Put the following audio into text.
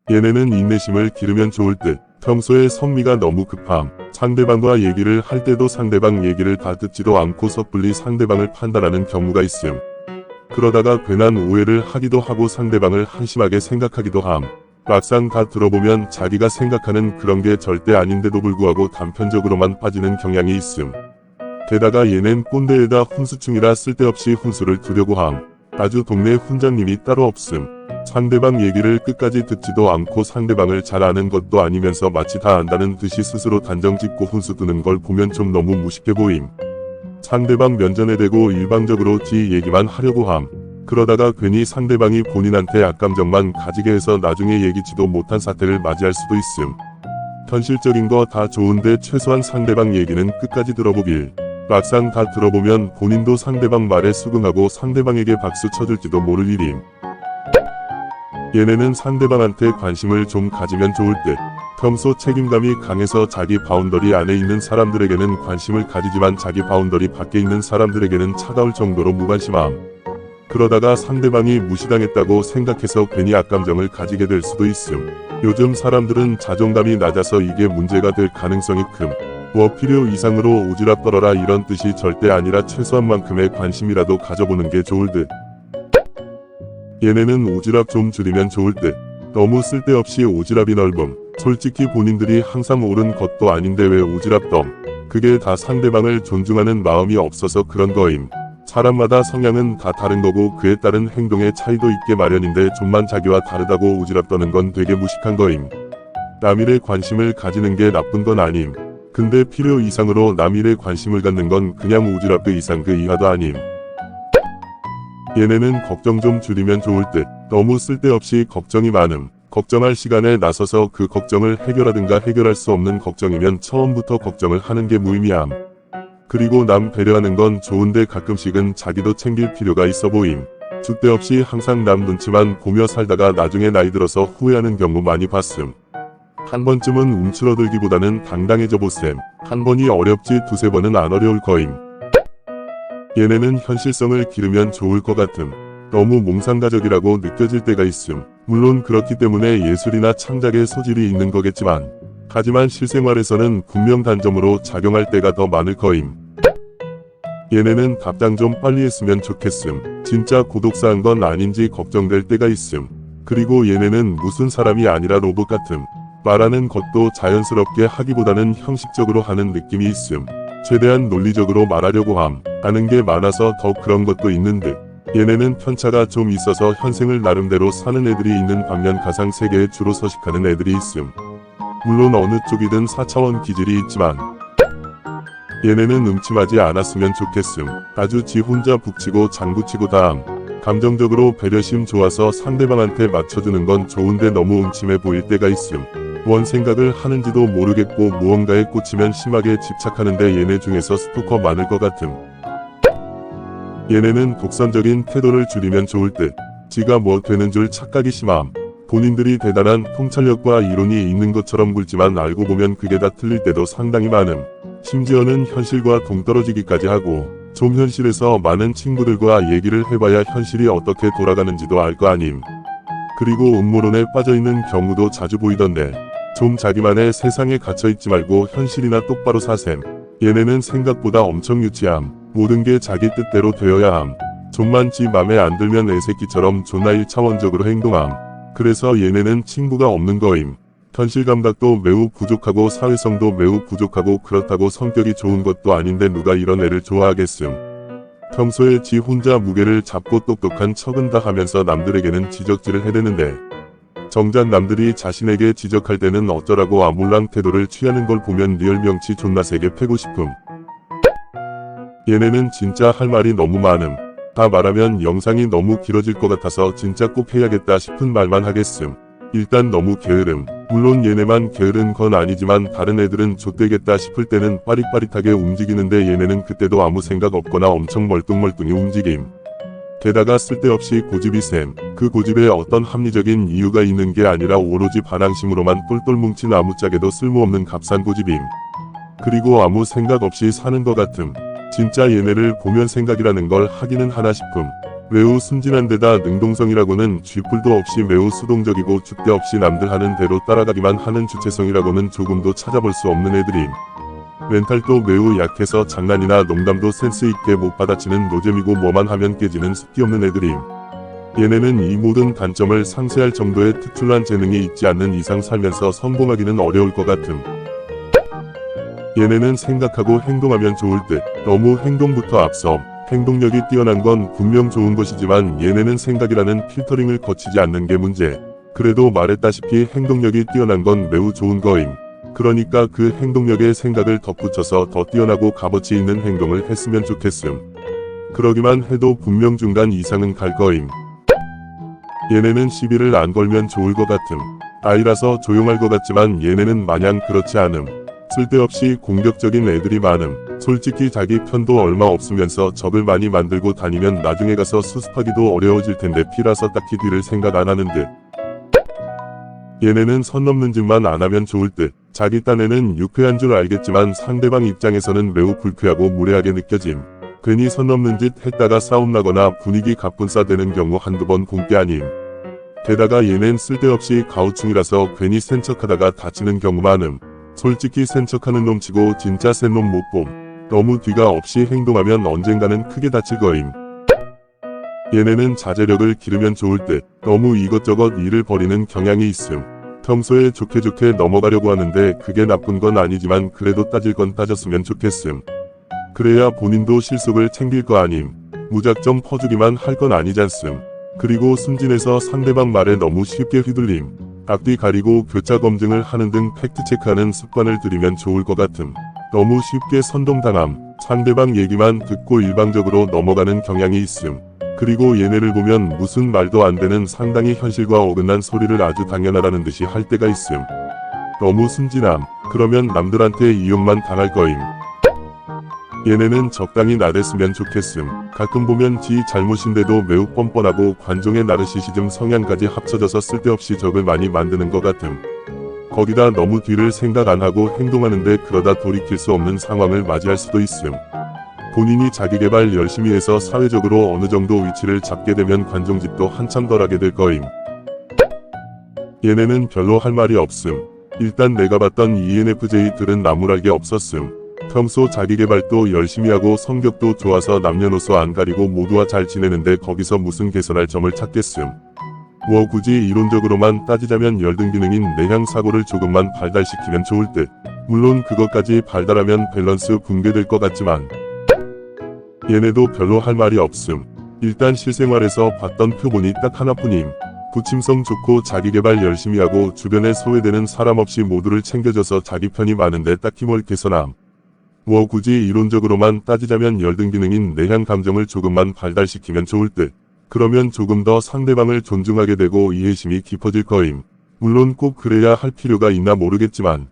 얘네는 인내심을 기르면 좋을 듯. 평소에 성미가 너무 급함. 상대방과 얘기를 할 때도 상대방 얘기를 다 듣지도 않고 섣불리 상대방을 판단하는 경우가 있음. 그러다가 괜한 오해를 하기도 하고 상대방을 한심하게 생각하기도 함. 막상 다 들어보면 자기가 생각하는 그런 게 절대 아닌데도 불구하고 단편적으로만 빠지는 경향이 있음. 게다가 얘넨 꼰대에다 훈수충이라 쓸데없이 훈수를 두려고 함. 아주 동네 훈장님이 따로 없음. 상대방 얘기를 끝까지 듣지도 않고 상대방을 잘 아는 것도 아니면서 마치 다 안다는 듯이 스스로 단정 짓고 훈수 두는 걸 보면 좀 너무 무식해 보임. 상대방 면전에 대고 일방적으로 지 얘기만 하려고 함. 그러다가 괜히 상대방이 본인한테 악감정만 가지게 해서 나중에 예기치도 못한 사태를 맞이할 수도 있음. 현실적인 거 다 좋은데 최소한 상대방 얘기는 끝까지 들어보길. 막상 다 들어보면 본인도 상대방 말에 수긍하고 상대방에게 박수 쳐줄지도 모를 일임. 얘네는 상대방한테 관심을 좀 가지면 좋을 듯. 평소 책임감이 강해서 자기 바운더리 안에 있는 사람들에게는 관심을 가지지만 자기 바운더리 밖에 있는 사람들에게는 차가울 정도로 무관심함. 그러다가 상대방이 무시당했다고 생각해서 괜히 악감정을 가지게 될 수도 있음. 요즘 사람들은 자존감이 낮아서 이게 문제가 될 가능성이 큼. 뭐 필요 이상으로 오지랖 떨어라 이런 뜻이 절대 아니라 최소한만큼의 관심이라도 가져보는 게 좋을 듯. 얘네는 오지랖 좀 줄이면 좋을 듯. 너무 쓸데없이 오지랖이 넓음. 솔직히 본인들이 항상 옳은 것도 아닌데 왜 오지랖 덤. 그게 다 상대방을 존중하는 마음이 없어서 그런 거임. 사람마다 성향은 다 다른 거고 그에 따른 행동의 차이도 있게 마련인데 좀만 자기와 다르다고 오지랖 떠는 건 되게 무식한 거임. 남일에 관심을 가지는 게 나쁜 건 아님. 근데 필요 이상으로 남일에 관심을 갖는 건 그냥 오지랖 그 이상 그 이하도 아님. 얘네는 걱정 좀 줄이면 좋을 듯. 너무 쓸데없이 걱정이 많음. 걱정할 시간에 나서서 그 걱정을 해결하든가 해결할 수 없는 걱정이면 처음부터 걱정을 하는 게 무의미함. 그리고 남 배려하는 건 좋은데 가끔씩은 자기도 챙길 필요가 있어 보임. 줏대없이 항상 남 눈치만 보며 살다가 나중에 나이 들어서 후회하는 경우 많이 봤음. 한 번쯤은 움츠러들기보다는 당당해져 보셈. 한 번이 어렵지 두세 번은 안 어려울 거임. 얘네는 현실성을 기르면 좋을 것 같음. 너무 몽상가적이라고 느껴질 때가 있음. 물론 그렇기 때문에 예술이나 창작에 소질이 있는 거겠지만 하지만 실생활에서는 분명 단점으로 작용할 때가 더 많을 거임. 얘네는 답장 좀 빨리 했으면 좋겠음. 진짜 고독사한 건 아닌지 걱정될 때가 있음. 그리고 얘네는 무슨 사람이 아니라 로봇 같음. 말하는 것도 자연스럽게 하기보다는 형식적으로 하는 느낌이 있음. 최대한 논리적으로 말하려고 함. 아는 게 많아서 더 그런 것도 있는 듯. 얘네는 편차가 좀 있어서 현생을 나름대로 사는 애들이 있는 반면 가상 세계에 주로 서식하는 애들이 있음. 물론 어느 쪽이든 4차원 기질이 있지만 얘네는 음침하지 않았으면 좋겠음. 아주 지 혼자 북치고 장구치고 다함. 감정적으로 배려심 좋아서 상대방한테 맞춰주는 건 좋은데 너무 음침해 보일 때가 있음. 뭔 생각을 하는지도 모르겠고 무언가에 꽂히면 심하게 집착하는데 얘네 중에서 스토커 많을 것 같음. 얘네는 독선적인 태도를 줄이면 좋을 듯. 지가 뭐 되는 줄 착각이 심함. 본인들이 대단한 통찰력과 이론이 있는 것처럼 굴지만 알고 보면 그게 다 틀릴 때도 상당히 많음. 심지어는 현실과 동떨어지기까지 하고 좀 현실에서 많은 친구들과 얘기를 해봐야 현실이 어떻게 돌아가는지도 알 거 아님. 그리고 음모론에 빠져있는 경우도 자주 보이던데 좀 자기만의 세상에 갇혀있지 말고 현실이나 똑바로 사셈. 얘네는 생각보다 엄청 유치함. 모든 게 자기 뜻대로 되어야 함. 좀만 지 맘에 안 들면 애새끼처럼 존나 1차원적으로 행동함. 그래서 얘네는 친구가 없는 거임. 현실 감각도 매우 부족하고 사회성도 매우 부족하고 그렇다고 성격이 좋은 것도 아닌데 누가 이런 애를 좋아하겠음. 평소에 지 혼자 무게를 잡고 똑똑한 척은 다 하면서 남들에게는 지적질을 해대는데 정작 남들이 자신에게 지적할 때는 어쩌라고 아몰랑 태도를 취하는 걸 보면 리얼 명치 존나 세게 패고 싶음. 얘네는 진짜 할 말이 너무 많음. 다 말하면 영상이 너무 길어질 것 같아서 진짜 꼭 해야겠다 싶은 말만 하겠음. 일단 너무 게으름. 물론 얘네만 게으른 건 아니지만 다른 애들은 좆되겠다 싶을 때는 빠릿빠릿하게 움직이는데 얘네는 그때도 아무 생각 없거나 엄청 멀뚱멀뚱히 움직임. 게다가 쓸데없이 고집이 셈. 그 고집에 어떤 합리적인 이유가 있는 게 아니라 오로지 반항심으로만 똘똘 뭉친 아무짝에도 쓸모없는 값싼 고집임. 그리고 아무 생각 없이 사는 것 같음. 진짜 얘네를 보면 생각이라는 걸 하기는 하나 싶음. 매우 순진한 데다 능동성이라고는 쥐뿔도 없이 매우 수동적이고 줏대 없이 남들 하는 대로 따라가기만 하는 주체성이라고는 조금도 찾아볼 수 없는 애들임. 멘탈도 매우 약해서 장난이나 농담도 센스있게 못 받아치는 노잼이고 뭐만 하면 깨지는 숫기 없는 애들임. 얘네는 이 모든 단점을 상쇄할 정도의 특출난 재능이 있지 않는 이상 살면서 성공하기는 어려울 것 같음. 얘네는 생각하고 행동하면 좋을 듯 너무 행동부터 앞서 행동력이 뛰어난 건 분명 좋은 것이지만 얘네는 생각이라는 필터링을 거치지 않는 게 문제. 그래도 말했다시피 행동력이 뛰어난 건 매우 좋은 거임. 그러니까 그 행동력에 생각을 덧붙여서 더 뛰어나고 값어치 있는 행동을 했으면 좋겠음. 그러기만 해도 분명 중간 이상은 갈 거임. 얘네는 시비를 안 걸면 좋을 것 같음. 아이라서 조용할 것 같지만 얘네는 마냥 그렇지 않음. 쓸데없이 공격적인 애들이 많음. 솔직히 자기 편도 얼마 없으면서 적을 많이 만들고 다니면 나중에 가서 수습하기도 어려워질 텐데 피라서 딱히 뒤를 생각 안 하는 듯. 얘네는 선 넘는 짓만 안 하면 좋을 듯. 자기 딴에는 유쾌한 줄 알겠지만 상대방 입장에서는 매우 불쾌하고 무례하게 느껴짐. 괜히 선 넘는 짓 했다가 싸움 나거나 분위기 갑분싸 되는 경우 한두 번 본 게 아님. 게다가 얘넨 쓸데없이 가우충이라서 괜히 센 척하다가 다치는 경우 많음. 솔직히 센 척하는 놈 치고 진짜 센 놈 못 봄. 너무 뒤가 없이 행동하면 언젠가는 크게 다칠 거임. 얘네는 자제력을 기르면 좋을 듯. 너무 이것저것 일을 벌이는 경향이 있음. 평소에 좋게 넘어가려고 하는데 그게 나쁜 건 아니지만 그래도 따질 건 따졌으면 좋겠음. 그래야 본인도 실속을 챙길 거 아님. 무작정 퍼주기만 할 건 아니잖음. 그리고 순진해서 상대방 말에 너무 쉽게 휘둘림. 앞뒤 가리고 교차 검증을 하는 등 팩트체크하는 습관을 들이면 좋을 것 같음. 너무 쉽게 선동당함. 상대방 얘기만 듣고 일방적으로 넘어가는 경향이 있음. 그리고 얘네를 보면 무슨 말도 안 되는 상당히 현실과 어긋난 소리를 아주 당연하다는 듯이 할 때가 있음. 너무 순진함. 그러면 남들한테 이용만 당할 거임. 얘네는 적당히 나댔으면 좋겠음. 가끔 보면 지 잘못인데도 매우 뻔뻔하고 관종의 나르시시즘 성향까지 합쳐져서 쓸데없이 적을 많이 만드는 것 같음. 거기다 너무 뒤를 생각 안 하고 행동하는데 그러다 돌이킬 수 없는 상황을 맞이할 수도 있음. 본인이 자기개발 열심히 해서 사회적으로 어느 정도 위치를 잡게 되면 관종짓도 한참 덜하게 될 거임. 얘네는 별로 할 말이 없음. 일단 내가 봤던 ENFJ들은 나무랄 게 없었음. 평소 자기개발도 열심히 하고 성격도 좋아서 남녀노소 안 가리고 모두와 잘 지내는데 거기서 무슨 개선할 점을 찾겠음. 뭐 굳이 이론적으로만 따지자면 열등기능인 내향 사고를 조금만 발달시키면 좋을 듯. 물론 그것까지 발달하면 밸런스 붕괴될 것 같지만 얘네도 별로 할 말이 없음. 일단 실생활에서 봤던 표본이 딱 하나뿐임. 부침성 좋고 자기개발 열심히 하고 주변에 소외되는 사람 없이 모두를 챙겨줘서 자기 편이 많은데 딱히 뭘 개선함. 뭐 굳이 이론적으로만 따지자면 열등기능인 내향 감정을 조금만 발달시키면 좋을 듯. 그러면 조금 더 상대방을 존중하게 되고 이해심이 깊어질 거임. 물론 꼭 그래야 할 필요가 있나 모르겠지만